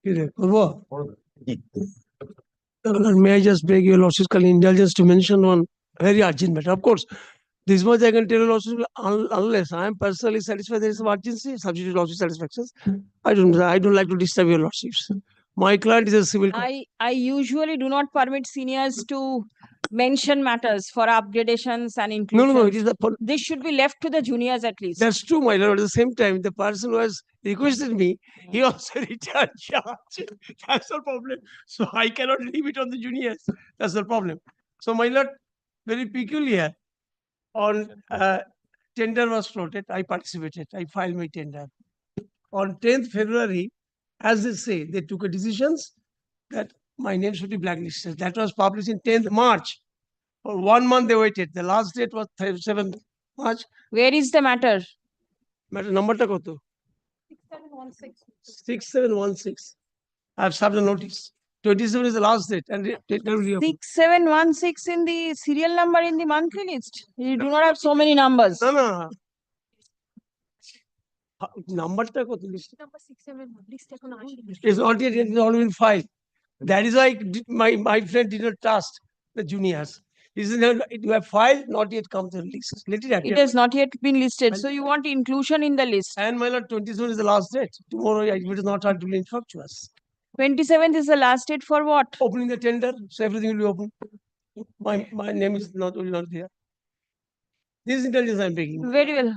May I just beg your lordship's indulgence to mention one very urgent matter? Of course, this much I can tell your lordship, unless I am personally satisfied there is some urgency, subject to lordship satisfactions. I don't like to disturb your lordships. My client is a civil. I usually do not permit seniors to mention matters for upgradations and inclusions. No, it is the. This should be left to the juniors at least. That's true, my lord. At the same time, the person who has requested me, he also returned charge. That's the problem. So I cannot leave it on the juniors. That's the problem. So, my lord, very peculiar. On tender was floated. I participated. I filed my tender. On 10th February, as they say, they took a decisions that my name should be blacklisted. That was published in 10th March. For 1 month they waited. The last date was 7th March. Where is the matter? Matter numberটা কত? 6716. I have served a notice. 27 is the last date. And 6716 in the serial number in the monthly list. You do not have so many numbers. No. Numberটা কত? Number 671. List এখন আসেনি। It's not yet. It is all been filed. That is why my friend did not trust the juniors. You have filed, not yet come to the list. Let it appear. It has not yet been listed. So you want inclusion in the list. And my lord, 27 is the last date. Tomorrow it is not hard to infructuous. 27th is the last date for what? Opening the tender, so everything will be open. My name is not there. This intelligence I am taking. Very well.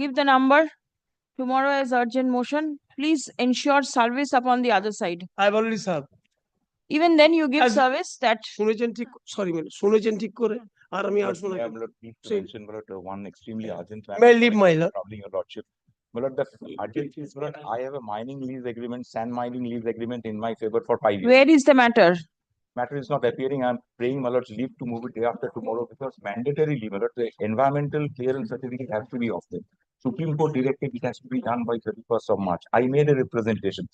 Give the number. Tomorrow as urgent motion. Please ensure service upon the other side. I have already served. Even then you give As- service that শুনেছেন ঠিক, sorry madam, শুনেছেন ঠিক করে আর আমি আর শোনা Yeah, my lord, need to Say- mention, my lord, one extremely urgent matter. May I leave, my lord? Troubling your lordship. My lord, the urgency is, my lord, I have a mining lease agreement, sand mining lease agreement in my favor for 5 years. where is the matter? Matter is not appearing. I'm praying, my lord's leave to move it day after tomorrow because mandatorily, my lord, the environmental clearance certificate has to be off them. Supreme Court directed it has to be done by 31st of March. I made a representation.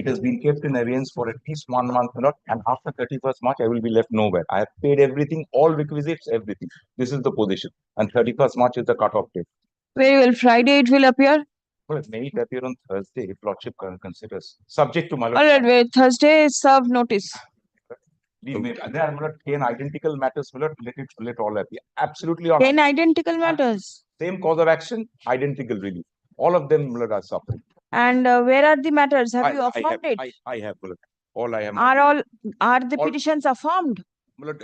It has been kept in abeyance for at least 1 month, my lord, and after 31st March, I will be left nowhere. I have paid everything, all requisites, everything. This is the position. And 31st March is the cutoff date. Very well. Friday it will appear. Well, may it appear on Thursday if lordship considers, subject to my lord. All right. Wait. Thursday serve notice. Leave me. There are, my lord, 10 identical matters, my lord, let all appear. Absolutely on 10 identical matters. same cause of action, identical relief. All of them, my lord, are suffering. And where are the matters? Have you affirmed it? I have, my lord. All I am. Are the all- petitions affirmed? My lord,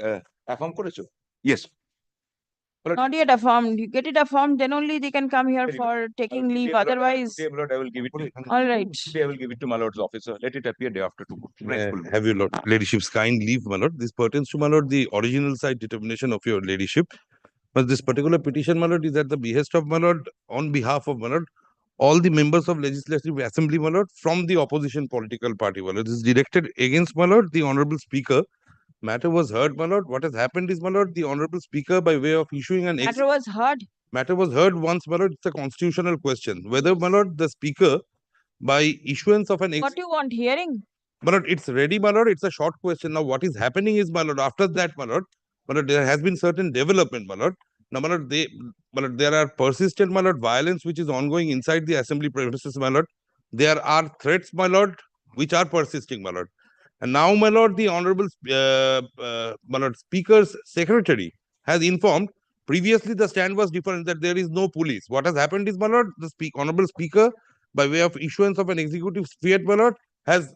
affirm করেছো? Yes. Not yet affirmed. You get it affirmed, then only they can come here Very for taking leave. Today, my lord, Otherwise, today, my lord, I will give it to you. all right. Today I will give it to my lord's officer. Let it appear day after tomorrow. Graceful. Have your ladyship's kind leave, my lord. This pertains to, my lord, the original side determination of your ladyship. But this particular petition, my lord, is at the behest of, my lord, on behalf of, my lord, all the members of Legislative Assembly, my lord, from the opposition political party, my lord. This is directed against, my lord, the Honorable Speaker. Matter was heard, my lord. What has happened is, my lord, the Honorable Speaker, by way of issuing an Matter was heard. matter was heard once, my lord. It's a constitutional question. Whether, my lord, the Speaker, by issuance of an What do you want? Hearing? my lord, it's ready, my lord. It's a short question. Now, what is happening is, my lord, after that, my lord, there has been certain development, my lord. Now, my lord, there are persistent, my lord, violence which is ongoing inside the assembly premises, my lord. There are threats, my lord, which are persisting, my lord. And now, my lord, the Honorable my lord, Speaker's secretary has informed. Previously, the stand was different that there is no police. What has happened is, my lord, the Honorable Speaker, by way of issuance of an executive fiat, my lord, has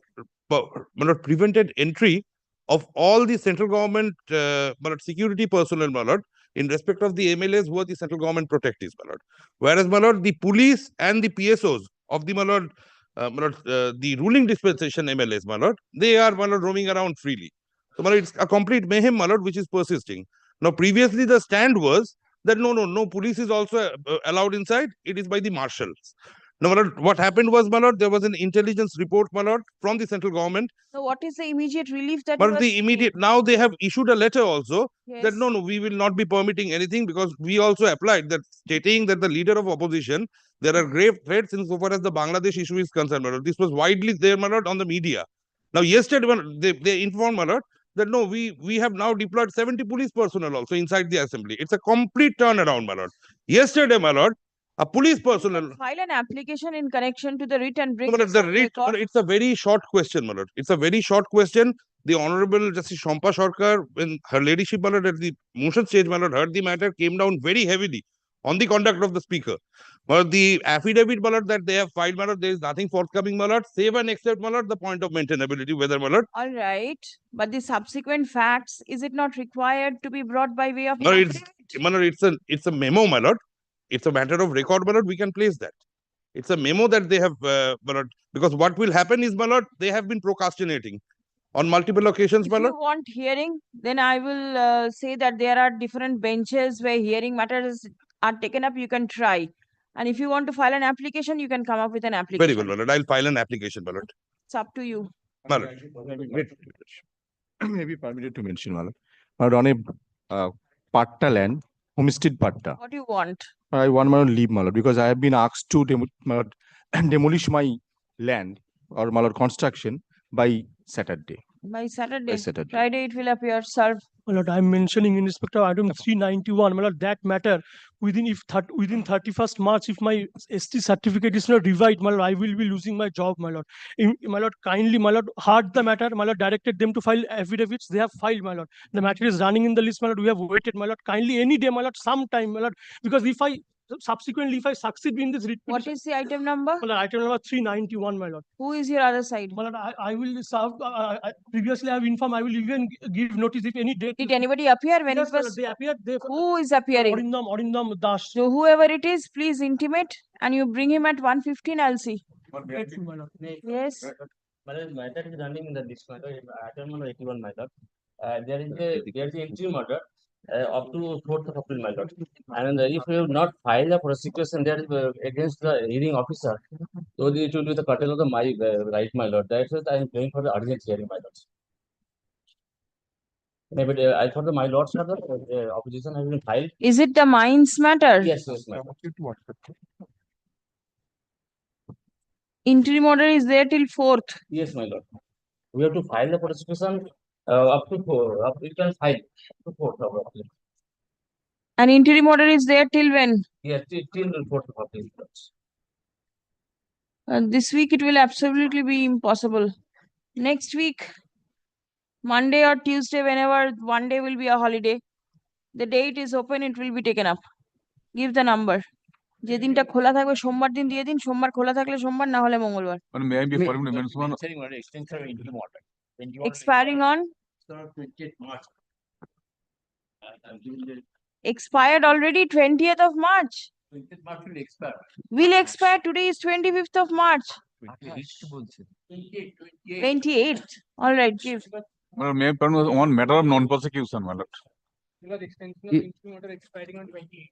my lord, prevented entry of all the central government my lord, security personnel, my lord, in respect of the MLAs who are the central government protectees, my lord. Whereas, my lord, the police and the PSOs of the, my lord, the ruling dispensation MLAs, my lord, they are, my lord, roaming around freely. So, my lord, it's a complete mayhem, my lord, which is persisting. Now, previously, the stand was that no police is also allowed inside. It is by the marshals. Now, my lord, what happened was, my lord, there was an intelligence report, my lord, from the central government. So what is the immediate relief that But you are the seeking? immediate, now they have issued a letter also that Yes. no, we will not be permitting anything because we also applied that stating that the leader of opposition, there are grave threats insofar as the Bangladesh issue is concerned, my lord. This was widely there, my lord, on the media. Now, yesterday, they informed, my lord, that no, we have now deployed 70 police personnel also inside the assembly. It's a complete turnaround, my lord. Yesterday, my lord, A police personnel. File an application in connection to the writ and bring No, this the on writ, record. it's a very short question, my lord. It's a very short question. The Honorable Justice Shampa Sarkar, when her ladyship, my lord, at the motion stage, my lord, heard the matter, came down very heavily on the conduct of the speaker. But the affidavit, my lord, that they have filed, my lord, there is nothing forthcoming, my lord, save and except, my lord, the point of maintainability, whether, my lord. All right, but the subsequent facts, is it not required to be brought by way of? No, my lord, it's a memo, my lord. It's a matter of record, my lord. We can place that. It's a memo that they have, my lord, because what will happen is, my lord, they have been procrastinating on multiple occasions, If my you lord. want hearing, then I will say that there are different benches where hearing matters are taken up. You can try. And if you want to file an application, you can come up with an application. Very well, my lord. I'll file an application, my lord. It's up to you. My lord. Maybe permitted to mention, my lord. My lord, on a patta land, homestead patta, What do you want? I want my lord leave, my lord, because I have been asked to my lord, demolish my land or my lord construction by Saturday. By Saturday. By Saturday. Friday it will appear, sir. My lord, I'm mentioning in respect of item 391, my lord, that matter within 31st March, if my ST certificate is not revived, my lord, I will be losing my job, my lord. My lord, kindly, my lord, heard the matter, my lord, directed them to file affidavits. They have filed, my lord. The matter is running in the list, my lord. We have waited, my lord. Kindly, any day, my lord, sometime, my lord, because if I subsequently, if I succeed in this writ What petition, is the item number? my lord, item number 391, my lord. Who is your other side? My lord, I will serve. Previously, I have informed. I will even give notice if any date. Did anybody appear when Yes, it my lord, was? they appeared. They Who is appearing? Orindam Das. So whoever it is, please intimate and you bring him at 1:15. I'll see. Grateful, my lord. Yes. Matter is running in the list matter. Item number 81, my lord. There is an entry matter up to 4th of April, my lord. And if you have not filed a prosecution there against the hearing officer, so it will be the curtail of the my right, my lord. That's why I am going for the urgent hearing, my lord. But I thought my lords are the opposition has been filed. Is it the mines matter? Yes, my lord. Interim order is there till 4th. Yes, my lord. We have to file the prosecution up to 4. We can file up to 4th of April. And interim order is there till when? Yes, till 4th of April. This week it will absolutely be impossible. Next week, Monday or Tuesday, whenever one day will be a holiday, the date is open, it will be taken up. Give the number. যেদিনটা খোলা থাকবে সোমবার দিন দিয়ে দিন, সোমবার খোলা থাকলে সোমবার, না হলে মঙ্গলবার। May I be permitted to mention one? Expiring on? 28th March. Expired already 20th of March. 20th March will expire. Will expire. Today is 25th of March. 28th. All right, give. Well, may I permit one matter of non-prosecution, my lord. Extension of interim order expiring on 28.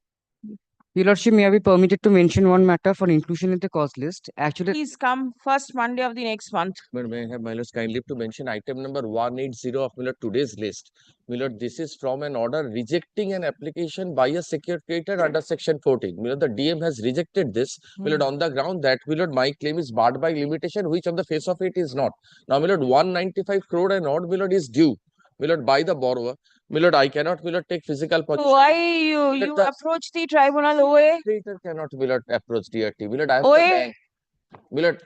Your Lordship, may I be permitted to mention one matter for inclusion in the cause list? Actually, Please come first Monday of the next month. But may I have my lord's kind leave to mention item number 180 of my lord today's list. My lord, this is from an order rejecting an application by a secured creditor under section 14. My lord, the DM has rejected this. My lord, on the ground that my lord, my claim is barred by limitation, which on the face of it is not. Now, my lord, 195 crore and odd, my lord, is due. My lord, by the borrower. My lord, I cannot, my lord, take physical So possession. why you the- approach the tribunal OA? Creditor cannot, my lord, approach DRT. My lord, I have OA? the bank. My lord,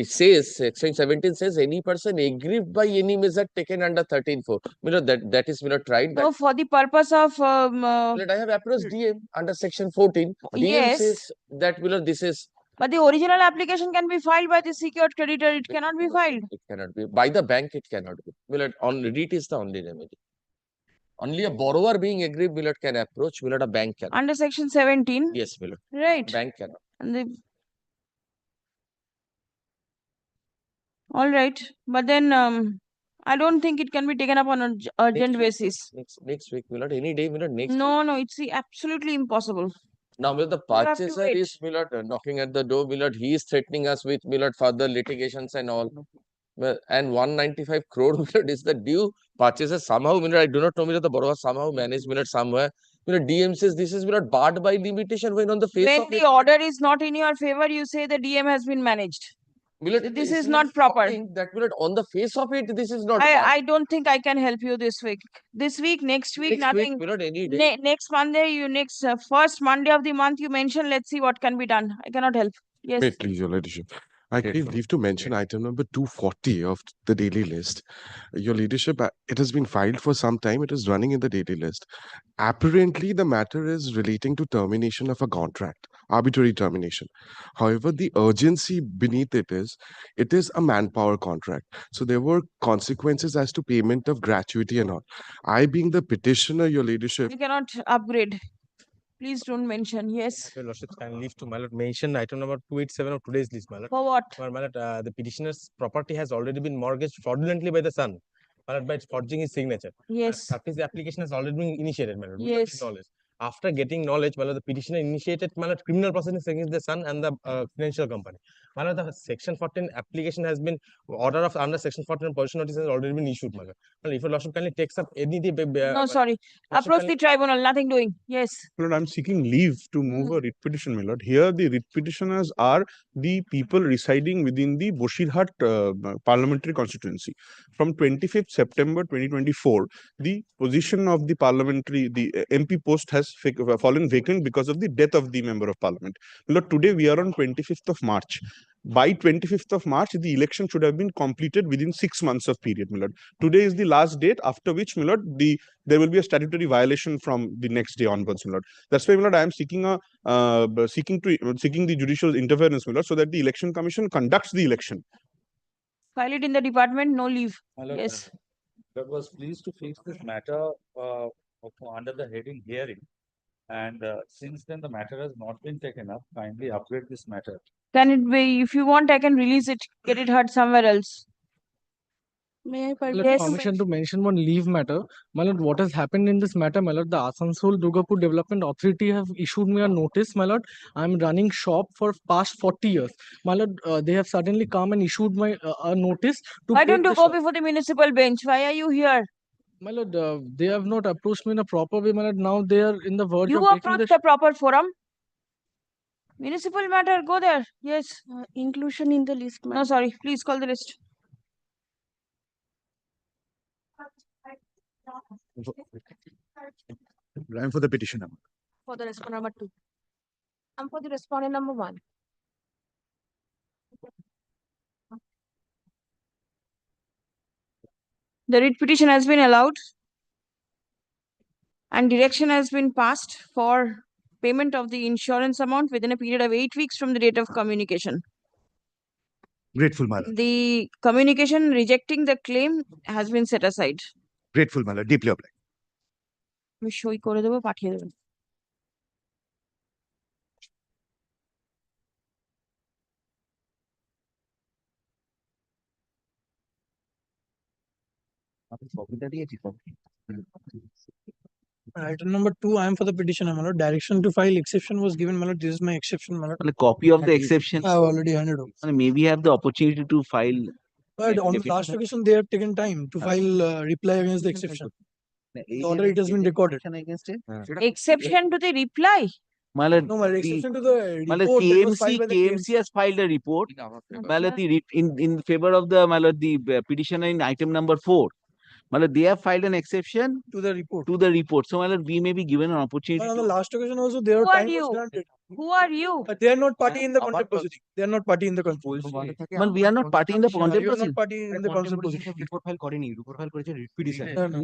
it says, section 17 says, any person aggrieved by any measure taken under 13.4. My lord, that is, my lord, tried. So for the purpose of My lord, I have approached DM under section 14. DM Yes. says that, my lord, this is, but the original application can be filed by the secured creditor. It cannot be filed. it cannot be. By the bank, it cannot be. My lord, on Writ is the only remedy. Only a borrower being aggrieved, my lord, can approach. My lord, a bank cannot. Under section 17. Yes, my lord. Right. Bank cannot. And the... All right. But then I don't think it can be taken up on an urgent basis. Next week, my lord, any day, my lord, next week. No, it's absolutely impossible. Now, my lord, the You have to purchaser wait. is, my lord, knocking at the door, my lord, he is threatening us with, my lord, further litigations and all. Well, and 195 crore, my lord, is the due purchaser somehow, my lord, I do not know, my lord, the borrower somehow managed, my lord, somewhere. My lord, DM says this is, my lord, barred by limitation when on the face When of the it. order is not in your favor, you say the DM has been managed. My lord, This the is issue not proper. shocking That my lord, on the face of it, this is not. done. I don't think I can help you this week. This week, next week, Next week, nothing. my lord, any day. Next Monday, first Monday of the month you mentioned. Let's see what can be done. I cannot help. Yes. Wait, please, Your Ladyship. I Yes, crave sir. leave to mention item number 240 of the daily list. Your Ladyship, it has been filed for some time. It is running in the daily list. Apparently, the matter is relating to termination of a contract, arbitrary termination. However, the urgency beneath it is a manpower contract. So there were consequences as to payment of gratuity and all. I, being the petitioner, Your Ladyship, You cannot upgrade. Please don't mention. Yes. Your Lordship, can leave to my lord mention item number 287 of today's list, my lord. For what? My lord, the petitioner's property has already been mortgaged fraudulently by the son, my lord, by forging his signature. Yes. Surface application has already been initiated, my lord, without his Yes. knowledge. After getting knowledge, my lord, the petitioner initiated, my lord, criminal proceedings against the son and the financial company. My lord, the section 14 application has been order of under section 14 position notice has already been issued, my lord. My lord, if your lordship kindly takes up any No, sorry. Lordship, Approach kindly- the tribunal. Nothing doing. Yes. Lord, I'm seeking leave to move a writ petition, my lord. Here, the writ petitioners are the people residing within the Boshirhat parliamentary constituency. From 25th September 2024, the position of the MP post has fallen vacant because of the death of the member of parliament. My lord, today we are on 25th of March. By 25th of March, the election should have been completed within 6 months of period, my lord. Today is the last date, after which, my lord, there will be a statutory violation from the next day onwards, my lord. That's why, my lord, I am seeking the judicial interference, my lord, so that the election commission conducts the election. File it in the department. No leave. My lord, Yes. I was pleased to fix this matter under the heading hearing. And since then, the matter has not been taken up. Kindly upgrade this matter. Can it be? If you want, I can release it. Get it heard somewhere else. May I Yes. permit permission to mention one leave matter. My lord, what has happened in this matter, my lord, the Asansol Durgapur Development Authority have issued me a notice, my lord. I'm running shop for past 40 years. My lord, they have suddenly come and issued my a notice to Why take don't you the go shop. before the municipal bench? Why are you here? My lord, they have not approached me in a proper way, my lord. Now they are in the verge You of taking approach the the proper forum. Municipal matter, go there. Yes. inclusion in the list, No, ma'am? sorry. Please call the list. I'm for the petition. For the respondent number 2. I'm for the respondent number 1. The writ petition has been allowed and direction has been passed for payment of the insurance amount within a period of 8 weeks from the date of communication. Grateful, my lord. The communication rejecting the claim has been set aside. Grateful, my lord. Deeply obliged. আমি সই করে দেবো, পাঠিয়ে দেবেন। Item number 2, I am for the petition, my lord. Direction to file exception was given, my lord. This is my exception, my lord. A copy of the exception. I have already handed over. Maybe have the opportunity to file. But on the last occasion, they have taken time to file reply against the exception. The order, it has been recorded. Exception to the reply. No, my exception to the report that was KMC filed by the KMC has filed a report. In favor of the petitioner in item number 4. They have filed an exception to the report. So we may be given an opportunity. But on the last occasion also, their Who are time was you? granted. Who are you? But they are not party in the contempt proceeding. They are not party in the contempt proceeding. But we are not party in the contempt You are proceeding. not party in the contempt proceeding.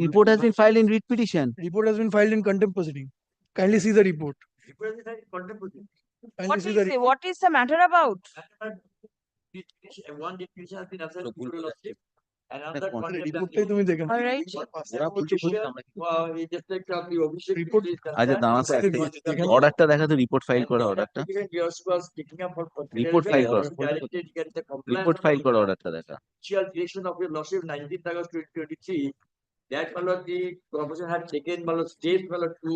Report has been filed in writ petition. Report has been filed in contempt proceeding. Kindly see the report. Kindly see the report. What is the matter about? One petition has been accepted. রিপোর্টটাই তুমি দেখে নাও। All right. আচ্ছা দাঁড়াতে অর্ডারটা দেখা তো report file করা অর্ডারটা report file করা রিপোর্ট ফাইল করা অর্ডারটা দেখা Direction of your lordship 19th August 2023 that my lord the corporation had taken my lord steps my lord to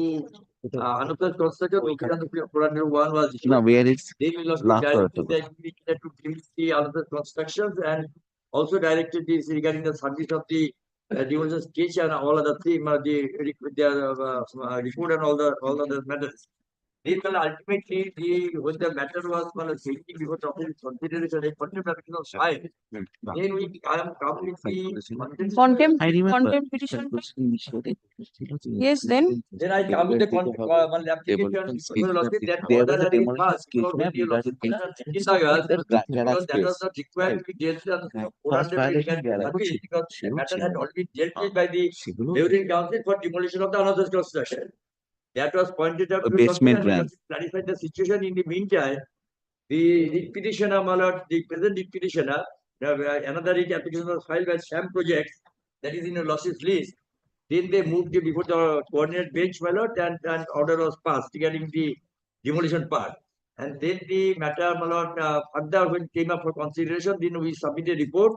another construction one was issued. না where it's They will not be directed that to finish the another constructions and also directed this regarding the service of the demolition sketch and all other things, the report and all the matters. Then ultimately, when the matter was taking before the office consideration, a contempt application was filed. Then we come with the Contempt, I remember. contempt petition. Yes, then Then I come with the application. There was a demolition scheme map regarding Because that was not required to be dealt with. First violation Because the matter had already dealt with by the neighboring council for demolition of the another construction. That was pointed out A to basement council and ramp. clarified the situation. In the meantime, the writ petitioner, my lord, the present writ petitioner, another writ application was filed by Sham Projects, that is in a losses list. Then they moved it before the coordinate bench, my lord, and order was passed regarding the demolition part. And then the matter, my lord, further when came up for consideration, then we submitted a report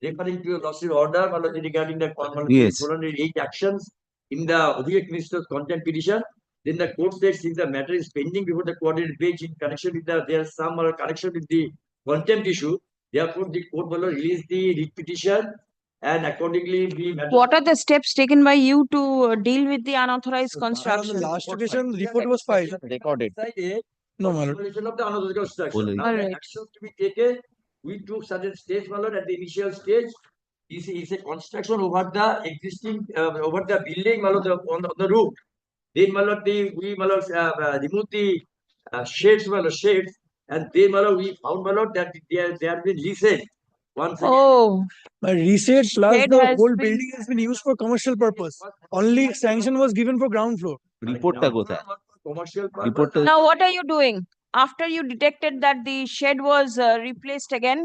referring to a losses order, my lord, regarding the Yes. 408 actions in the object minister's content petition. Then the court said since the matter is pending before the coordinate bench in connection with there is some connection with the contempt issue, therefore the court will release the writ petition and accordingly the matter. what are the steps taken by you to deal with the unauthorized On the construction? last occasion, report was filed. Recorded. No, my lord. Demolition of the unauthorized construction. Now the Alright. actions to be taken, we took certain steps, my lord, at the initial stage. Is a construction over the existing over the building, my lord, on the roof. Then, my lord, we, my lord, remove the shades, my lord, shades, and then, my lord, we found, my lord, that they have been reset. Once again, Oh, My reset plus Shed the has whole been- building has been used for commercial purpose. Only sanction was given for ground floor. রিপোর্টটা কোথায়? commercial রিপোর্টটা now what are you doing? After you detected that the shed was replaced again,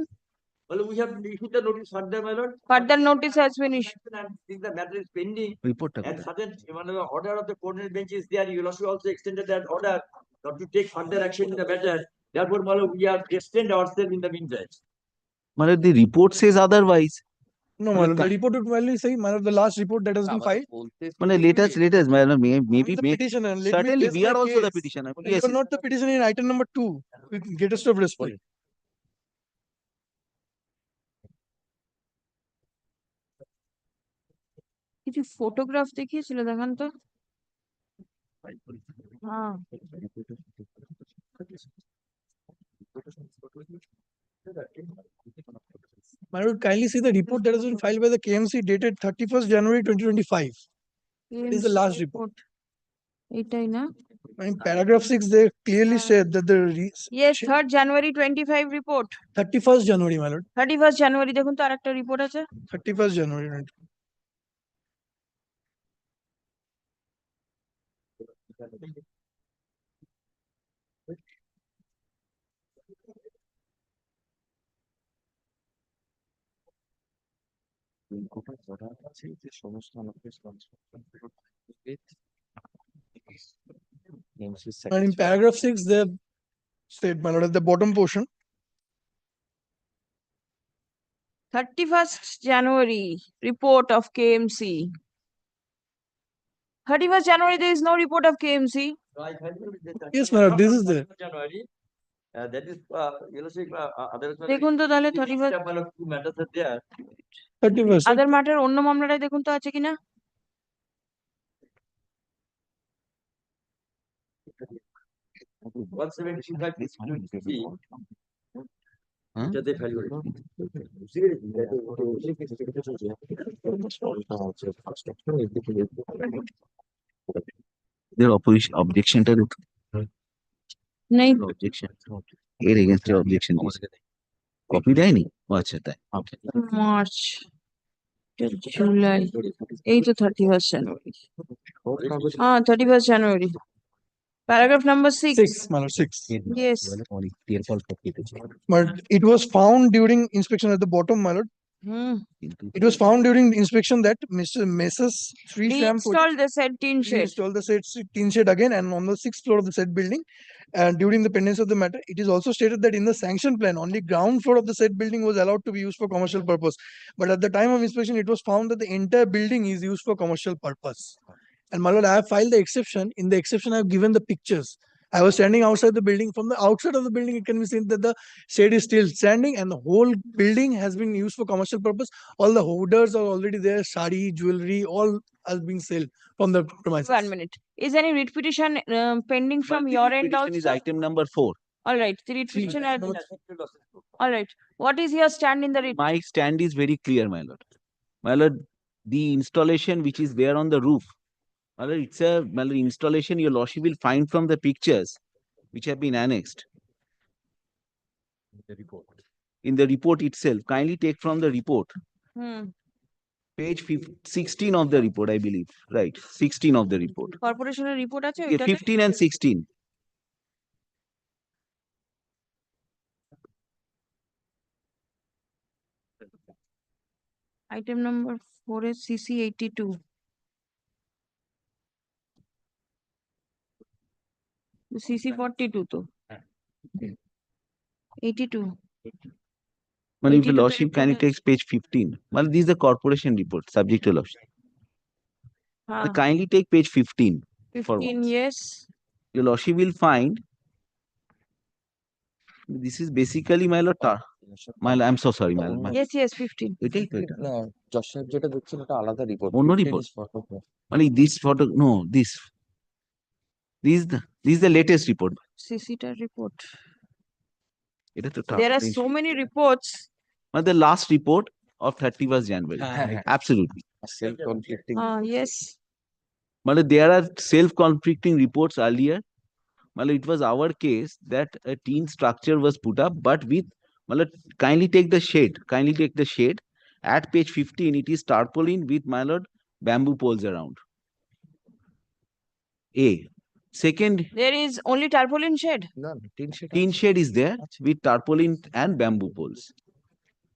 well, we have issued the notice further, my lord. further notice has been issued. And since the matter is pending, রিপোর্টটা and কোথায়? certain order of the coordinate bench is there, you also extended that order not to take further action in the matter. Therefore, my lord, we have extended ourselves in the meantime. মানে the report says otherwise. No, my lord, the report would only say, my lord, the last report that has been filed. মানে let us maybe The petitioner. Let me certainly place we my are also the case. petitioner. But Yes. you are not the petitioner in item number 2 with greatest of respect. কিছু photograph দেখিয়েছিল দেখান তো হ্যাঁ My lord, kindly see the report that has been filed by the KMC dated 31st January 2025. It is the last report. এটাই না In paragraph 6, they clearly said that the yes 3rd January 25 report 31st January, my lord. 31st January দেখুন তো আরেকটা report আছে 31st January. And in paragraph 6, they have said, my lord, at the bottom portion, 31st January report of KMC 31st January there is no report of KMC. So I filed with the yes, my lord, this is there. January. That is, you know, say, other দেখুন তো তাহলে 31st two matters are there. 31st. Other matter অন্য মামলাটাই দেখুন তো আছে কিনা One seventy five is Huh? they filed with. Their opposition objection to নেই objection. এর against your objection. কপি দেয়নি? ও আচ্ছা তাই। Okay. মার্চ জুলাই এই তো 31st January হ্যাঁ 31st January paragraph number 6 6, my lord, 6. yes But it was found during inspection at the bottom, my lord. hmm. It was found during the inspection that Mr. Messrs. Sri Sham Reinstall the said tin shed install the said tin shed again and on the 6th floor of the said building. And during the pendency of the matter, it is also stated that in the sanction plan, only ground floor of the said building was allowed to be used for commercial purpose. But at the time of inspection, it was found that the entire building is used for commercial purpose. And my lord, I have filed the exception. In the exception, I have given the pictures. I was standing outside the building. From the outside of the building, it can be seen that the shade is still standing and the whole building has been used for commercial purpose. All the hoarders are already there, sari, jewelry, all are being sold from the premises. 1 minute. Is any writ petition pending from your end Petition is also? item number 4. All right, the writ Three. petition. All right. What is your stand in the writ? My stand is very clear, my lord. My lord, the installation which is there on the roof, my lord, it's a my lord, installation your lordship will find from the pictures which have been annexed. In the report itself, kindly take from the report. Page 16 of the report, I believe. Right, 16 of the report. Corporation report আছে Okay, ওইটাতে? 15 and 16. Item number 4 is CC 82. The CC 42 to. 82. Well, if 82 your lordship report kindly is- takes page 15. Well, this is the corporation report, subject to lordship. हाँ, Kindly take page 15. For 15, once. yes. Your lordship will find this is basically my lord. I'm so sorry, my lord. Yes, yes, 15. এটাই তো এটা। না যশ সাহেব যেটা দেখছেন ওটা আলাদা রিপোর্ট অন্য report? মানে this photo, no, this is the latest report. CC টা report. এটা তো There are so many reports. But the last report of 31st January. Absolutely. Self conflicting Yes. But there are self-conflicting reports earlier. Well, it was our case that a tin structure was put up, but with, well, kindly take the shade. Kindly take the shade. At page 15, it is tarpaulin with, my lord, bamboo poles around. A. Second, There is only tarpaulin shed. না tin shed tin shed is there with tarpaulin and bamboo poles.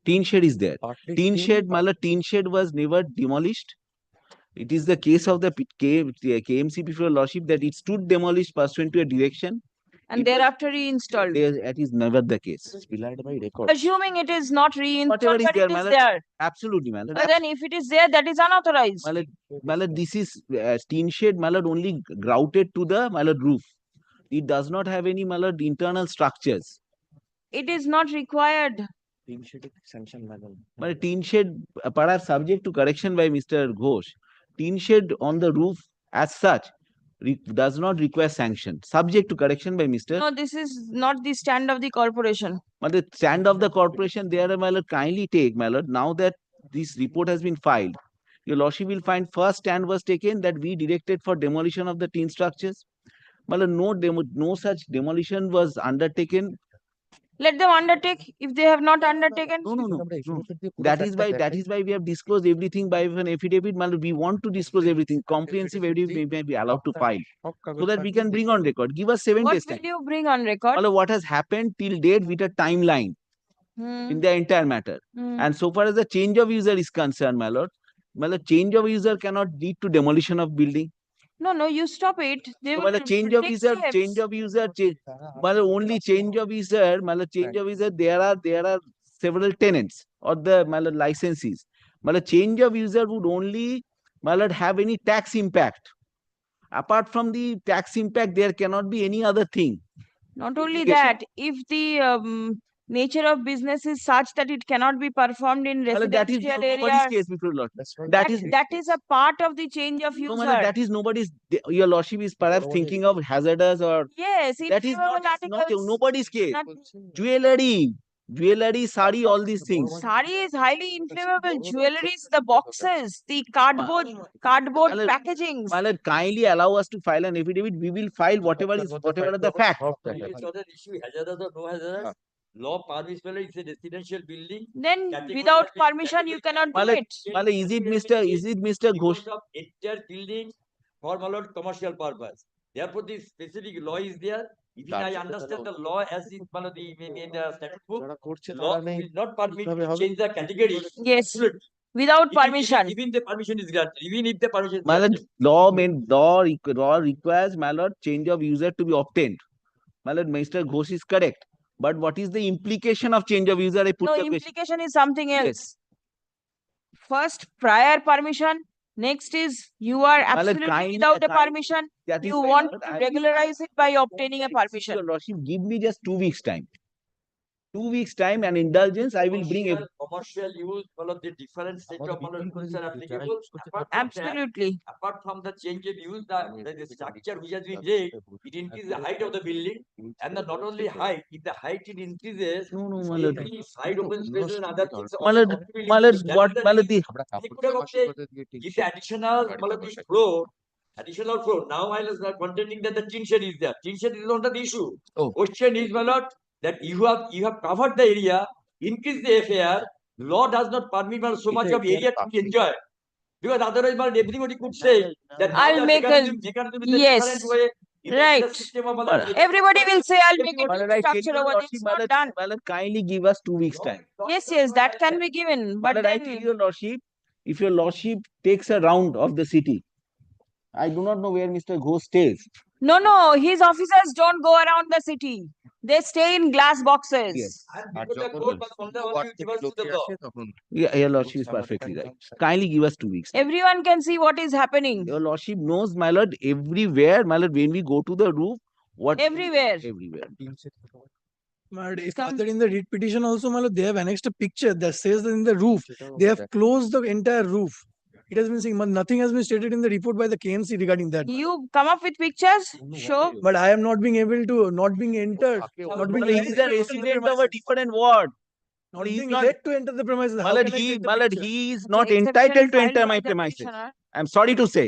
Tin shed is there. Tin shed, my lord, tin shed was never demolished. It is the case of the KMCP for your lordship that it stood demolished pursuant to a direction. And thereafter reinstalled. That is never the case. by record. Assuming it is not reinstalled, Whatever is but there, it my is lord. there. Absolutely, my lord. But then if it is there, that is unauthorized. My lord, this is tin shed, my lord, only grouted to the, my lord, roof. It does not have any, my lord, internal structures. It is not required. Tin shed sanction madam But tin shed, perhaps subject to correction by Mr. Ghosh, tin shed on the roof as such does not require sanction. Subject to correction by Mr. No, this is not the stand of the corporation. But the stand of the corporation, there, my lord, kindly take, my lord, now that this report has been filed, your lordship will find first stand was taken that we directed for demolition of the tin structures. My lord, no such demolition was undertaken. Let them undertake if they have not undertaken. No. That is why we have disclosed everything by an affidavit. My lord, we want to disclose everything. Comprehensive affidavit we may be allowed to file so that we can bring on record. Give us 7 What days time. will you bring on record? My lord, what has happened till date with a timeline in the entire matter. And so far as the change of user is concerned, my lord, change of user cannot lead to demolition of building. No, you stop it. They So, will change of take user, steps. change of user, only change of user, there are several tenants or the licensees. Change of user would only have any tax impact. Apart from the tax impact, there cannot be any other thing. Not only that, if the nature of business is such that it cannot be performed in That is residential nobody's areas, case before Lord. that is a part of the change of No, user. that is nobody's. Your lordship is perhaps thinking of hazardous or Yes, that is not articles. nobody's case. Not- Jewelry, sari, all these things. Sari is highly inflammable. Jewelries, the boxes, the cardboard Well, packagings. Well, kindly allow us to file an affidavit. We will file whatever are the facts. It's not an issue, hazardous or no hazardous. Law permits, it's a residential building. Then without permission, you cannot do it. Is it Mr. Ghosh? Of entire building for my lord commercial purpose. Therefore, this specific law is there. Even I understand the law as is one of the in the statute book. Law will not permit to change the category. Yes, without permission. Even the permission is granted. Even if the permission is My lord, granted. law requires, my lord, change of user to be obtained. My lord, Mr. Ghosh is correct. But what is the implication of change of user? I put No, the question. implication is something else. Yes. First, prior permission, Next is you are absolutely without a permission. That is You fine, want but to I- regularize it by obtaining a permission. Your Lordship, give me just 2 weeks time. 2 weeks time and indulgence, I will bring every. Commercial use, all of the different set of rules are applicable. Absolutely. Apart from the change of use, the structure which has been laid, it increases the height of the building, and the not only height, if the height it increases, No, my lord. the side open spaces and other things. My lord, my lord, what, my lord, the. They could have obtained, if the additional, my lord, the floor, additional floor, now I was contending that the tin shed is there. Tin shed is not the issue. Oh. Question is, my lord, that you have covered the area, increase the FAR, law does not permit so much of area to be enjoyed. Because otherwise, my lord, everybody could say that now I'll the make a mechanism is a yes. different way. In the Right. system of, my lord, Everybody will say I'll make My a lord, I tell structure you, over Lordship, this. my Not lord, done. my lord, kindly give us 2 weeks time. Yes, yes, that can be given. My But lord, I tell then you, Lordship, if your Lordship takes a round of the city, I do not know where Mr. Ghosh stays. no, his officers don't go around the city. They stay in glass boxes. Yes. আর যখন word থেকে লোকে আসে তখন Yeah, your Lordship is perfectly right. Kindly give us 2 weeks. Everyone can see what is happening. Your Lordship knows, my lord, everywhere, my lord, when we go to the roof, what. Everywhere. Everywhere. But it's other in the writ petition also, my lord, they have annexed a picture that says that in the roof, they have closed the entire roof. It has been saying, nothing has been stated in the report by the KMC regarding that. You come up with pictures, show. But I am not being able to, not being entered, not being He is a resident of a different ward. not he is being not- let to enter the premises. My How lord, can I he, take the my lord, picture? he is The not exception entitled to filed enter by my the premises. petitioner I'm sorry to say.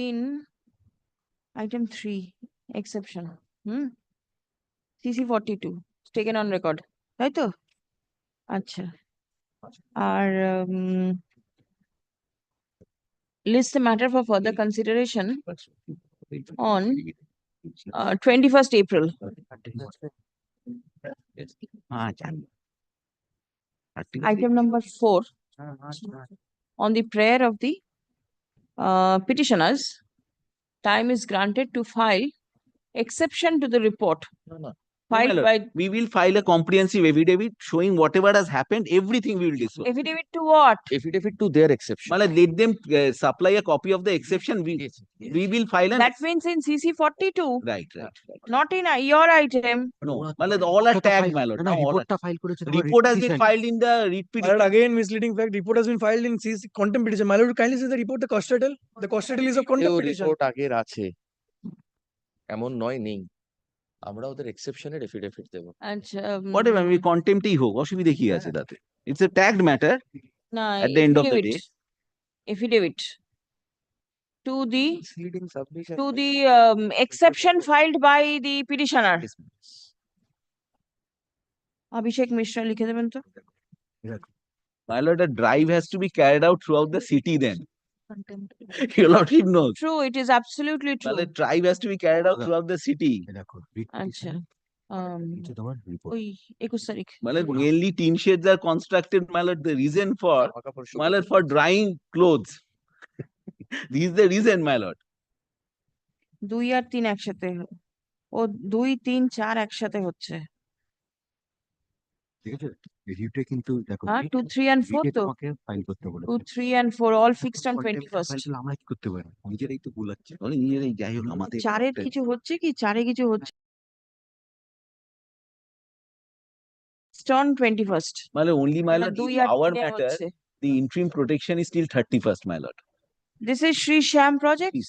in item 3 exception. CC 42 it's taken on record. তাই তো? আচ্ছা। আর list the matter for further consideration on 21st April. Item number 4 on the prayer of the petitioners, time is granted to file exception to the report My filed lord, by we will file a comprehensive affidavit showing whatever has happened, everything we will disclose. affidavit to what? Affidavit to their exception. My lord, let them supply a copy of the exception. We will file an. That means in CC 42, Right. not in your item. No, my lord, all are tagged, my lord. Now all are- report has been filed in the writ My petition. lord, again misleading fact, report has been filed in CC contempt petition. My lord, kindly see the report, the cost title. The cost title is of contempt petition. Report আগের আছে এমন নয় নেই আমরা ওদের এক্সেপশনের affidavit দেব আচ্ছা Whatever, আমি contempt ই হোক, অসুবিধা কি আছে তাতে? It's a tagged matter না at the end of the day. affidavit to the exception filed by the petitioner. Abhishek Mishra লিখে দেবেন তো? My lord, a drive has to be carried out throughout the city then. Your lordship knows. True, it is absolutely My true. lord, drive has to be carried out throughout the city. আচ্ছা ওই 21 তারিখ My lord, mainly tin sheds are constructed, my lord, the reason for, my lord, for drying clothes. This is the reason, my lord. 2 আর 3 একসাথে ও 2, 3, 4 একসাথে হচ্ছে কিন্তু দেখো 2, 3 and 4 তো তোমাকে ফাইল করতে বলে 2, 3 and 4 all fixed on 21st. আমরা কি করতে পারি নিজেরাই তো ভুলাচ্ছি বলে নিজেরাই যাই হোক আমাদের 4 কিছু হচ্ছে কি 4 কিছু হচ্ছে on 21st. My lord, only my lord, 2 in R our 3 matter, হচ্ছে the interim protection is till 31st, my lord. this is Sri Sham projects.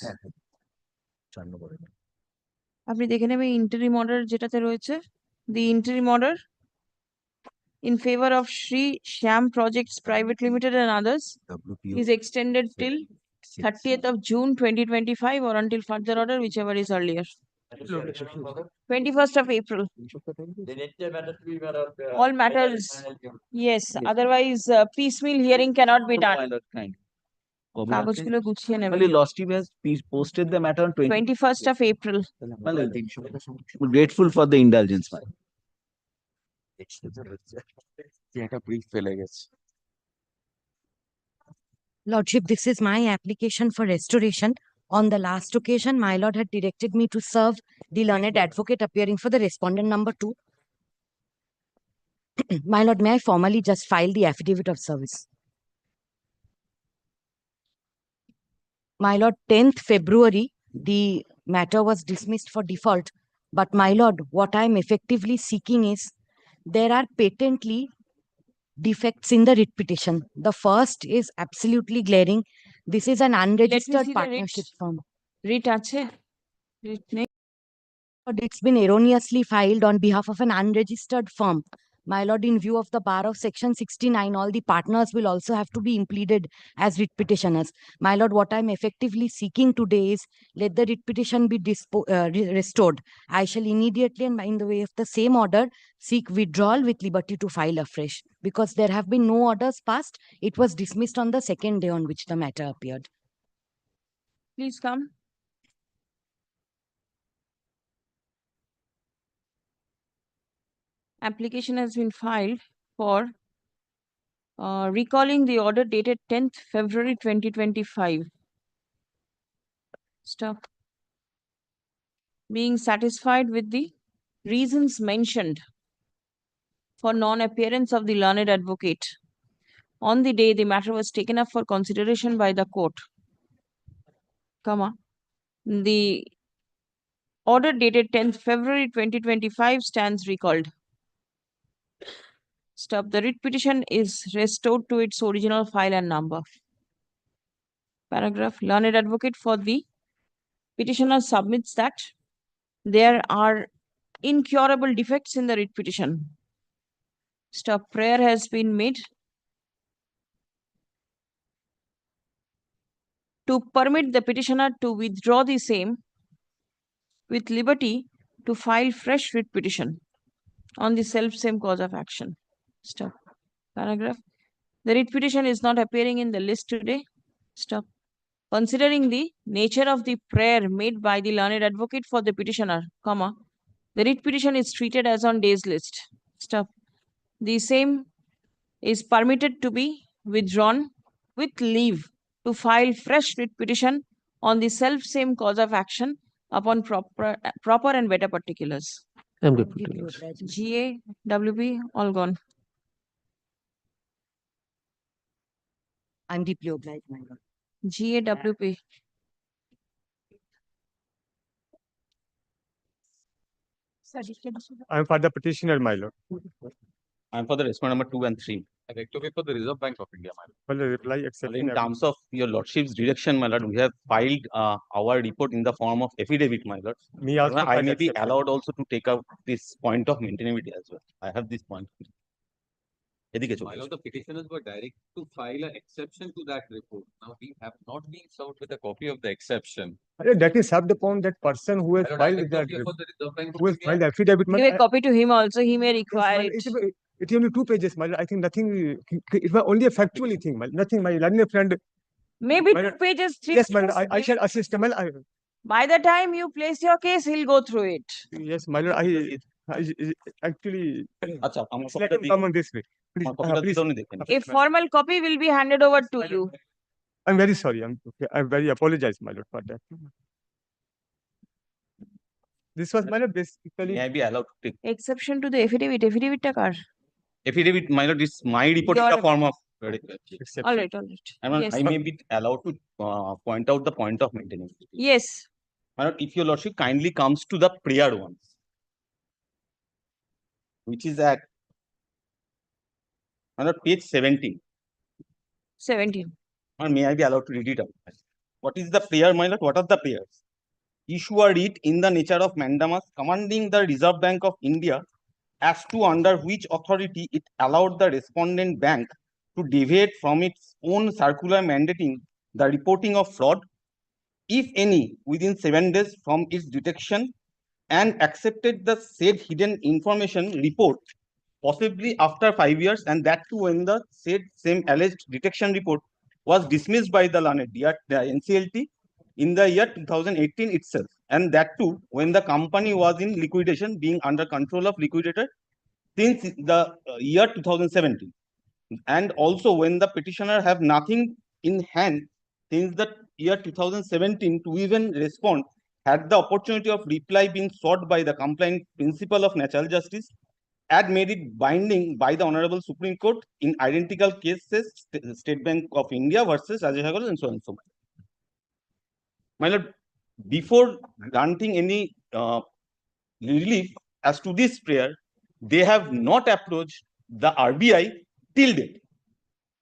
আপনি দেখে নেবেন interim order যেটাতে রয়েছে the interim order in favor of Sri Sham Projects Private Limited and others is extended till 30th of June 2025 or until further order, whichever is earlier. 21st of April. The entire matter to be, my lord, All matters, yes, otherwise piecemeal hearing cannot be My done. lord, kind. কাগজগুলো গুছিয়ে My নেবেন lord, lordship has posted the matter on 21st of April. My lord, we're grateful for the indulgence, my lord. একটা brief ফেলে গেছে Lordship, this is my application for restoration. On the last occasion, my lord had directed me to serve the learned advocate appearing for the respondent number 2. My lord, may I formally just file the affidavit of service? My lord, 10th February, the matter was dismissed for default. But my lord, what I am effectively seeking is there are patently defects in the writ petition. The first is absolutely glaring. This is an unregistered see the writ. partnership firm. Writ আছে? Writ নেই? Lord, it's been erroneously filed on behalf of an unregistered firm. My lord, in view of the bar of section 69, all the partners will also have to be impleaded as writ petitioners. My lord, what I'm effectively seeking today is let the writ petition be restored. I shall immediately, and in the way of the same order, seek withdrawal with liberty to file afresh. Because there have been no orders passed, it was dismissed on the second day on which the matter appeared. Please come. Application has been filed for recalling the order dated 10th February 2025. Stop. Being satisfied with the reasons mentioned for non-appearance of the learned advocate on the day the matter was taken up for consideration by the court, the order dated 10th February 2025 stands recalled. Stop. The writ petition is restored to its original file and number. Paragraph. Learned advocate for the petitioner submits that there are incurable defects in the writ petition. Stop. Prayer has been made to permit the petitioner to withdraw the same with liberty to file fresh writ petition on the self-same cause of action. Stop. Paragraph. The writ petition is not appearing in the list today. Stop. Considering the nature of the prayer made by the learned advocate for the petitioner, the writ petition is treated as on day's list. Stop. The same is permitted to be withdrawn with leave to file fresh writ petition on the self-same cause of action upon proper and better particulars. GA, WP, all gone. I'm deeply obliged, my lord. GA, WP. I'm for the petitioner, my lord. I'm for the respondent number 2 and 3. I beg to be for the Reserve Bank of India, my lord. For the reply exception. In terms of your lordship's direction, my lord, we have filed our report in the form of affidavit, my lord. Me also I filed may be exception. allowed also to take up this point of maintainability as well. I have this point. My lord, the petitioners were directed to file an exception to that report. Now, we have not been served with a copy of the exception. That is served upon that person who has My lord, filed I beg that, to be for the Reserve Bank of who has India. filed affidavit. Give a copy to him also. He may require it. It's only 2 pages, my lord. I think nothing. It was only a factually thing, my lord. Nothing. My learned friend. Maybe My 2 lord, pages, 3 yes, my pages. lord. I shall assist. My lord. By the time you place your case, he'll go through it. Yes, my lord. I actually. Let him come on this way. Please, please. A formal copy will be handed over to you. I'm very sorry. I'm very apologize, my lord, for that. This was my lord basically. May I be allowed to take Exception to the affidavit. Affidavit ta kar? affidavit, my lord? Is my report in the form of exception. All right. Yes. I may be allowed to point out the point of maintainability. Yes. My lord, if your lordship kindly comes to the prayer ones, which is at page 17. 17. May I be allowed to read it out? What is the prayer, my lord? What are the prayers? Issue a writ in the nature of mandamus commanding the Reserve Bank of India as to under which authority it allowed the respondent bank to deviate from its own circular mandating the reporting of fraud, if any, within 7 days from its detection, and accepted the said hidden information report possibly after 5 years, and that too when the said same alleged detection report was dismissed by the learned NCLT in the year 2018 itself, and that too when the company was in liquidation, being under control of liquidator since the year 2017, and also when the petitioner have nothing in hand since the year 2017 to even respond, had the opportunity of reply being sought by the compliant principle of natural justice, had made it binding by the Honorable Supreme Court in identical cases, State Bank of India versus Rajasagar and so on and so on. my lord, before granting any relief as to this prayer, they have not approached the RBI till date.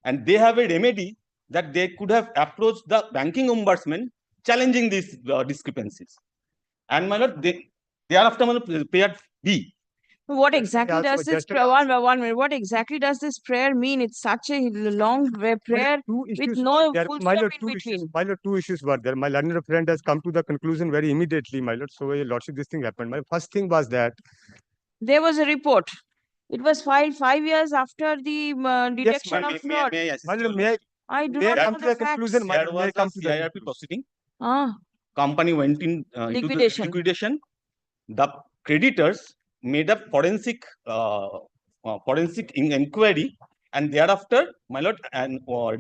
And they have a remedy that they could have approached the banking ombudsman challenging these discrepancies. And my lord, thereafter, my lord, prayer B. What exactly also does this just a- prayer? 1 minute. What exactly does this prayer mean? It's such a long prayer two with issues no there, full my stop lord, in two issues, between. my lord, two issues were there. My learned friend has come to the conclusion very immediately, my lord. So, your lordship, this thing happened. My first thing was that There was a report. It was filed 5 years after the detection of fraud. May I my assist lord, you? I do may I not come know to the the conclusion? facts. My There lord, may I was a come to the CIRP conclusion? proceeding. Ah, Company went in into the Liquidation. liquidation. The creditors made a forensic inquiry, and thereafter, my lord, an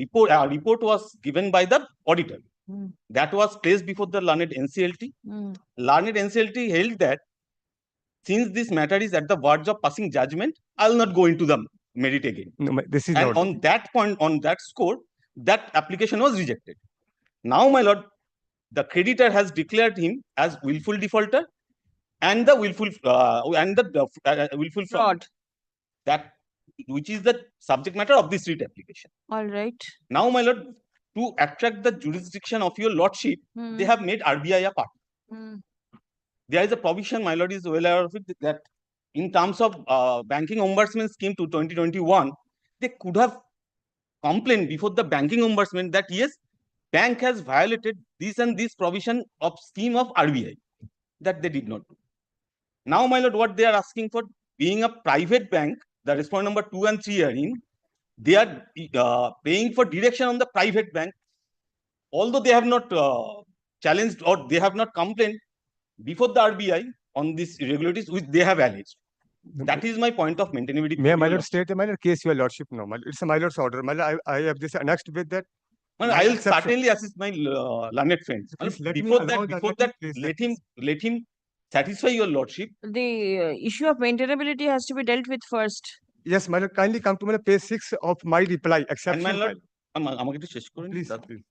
report was given by the auditor. Mm. That was placed before the learned NCLT. Learned NCLT held that since this matter is at the verge of passing judgment, I will not go into the merit again. No, this is And not. on that point, on that score, that application was rejected. Now, my lord, the creditor has declared him as willful defaulter and the willful willful fraud. That which is the subject matter of this writ application. All right. Now, my lord, to attract the jurisdiction of your lordship, they have made RBI a partner. There is a provision, my lord is well aware of it, that in terms of banking ombudsman scheme to 2021, they could have complained before the banking ombudsman that yes, bank has violated this and this provision of scheme of RBI. That they did not do. Now, my lord, what they are asking for, being a private bank, the respondent number 2 and 3 are in, they are paying for direction on the private bank, although they have not challenged or they have not complained before the RBI on these irregularities which they have alleged. That is my point of maintainability. May my lord state my lord case, your lordship? No, my lord, it's a my lord's order. My lord, I have this annexed with that. Well, I will certainly assist my learned friends. Please let me Before allow that, let him satisfy your lordship. The issue of maintainability has to be dealt with first. Yes, my lord, kindly come to my page 6 of my reply, exception. And my lord, আমাকে একটু শেষ করে নিন। Please, please.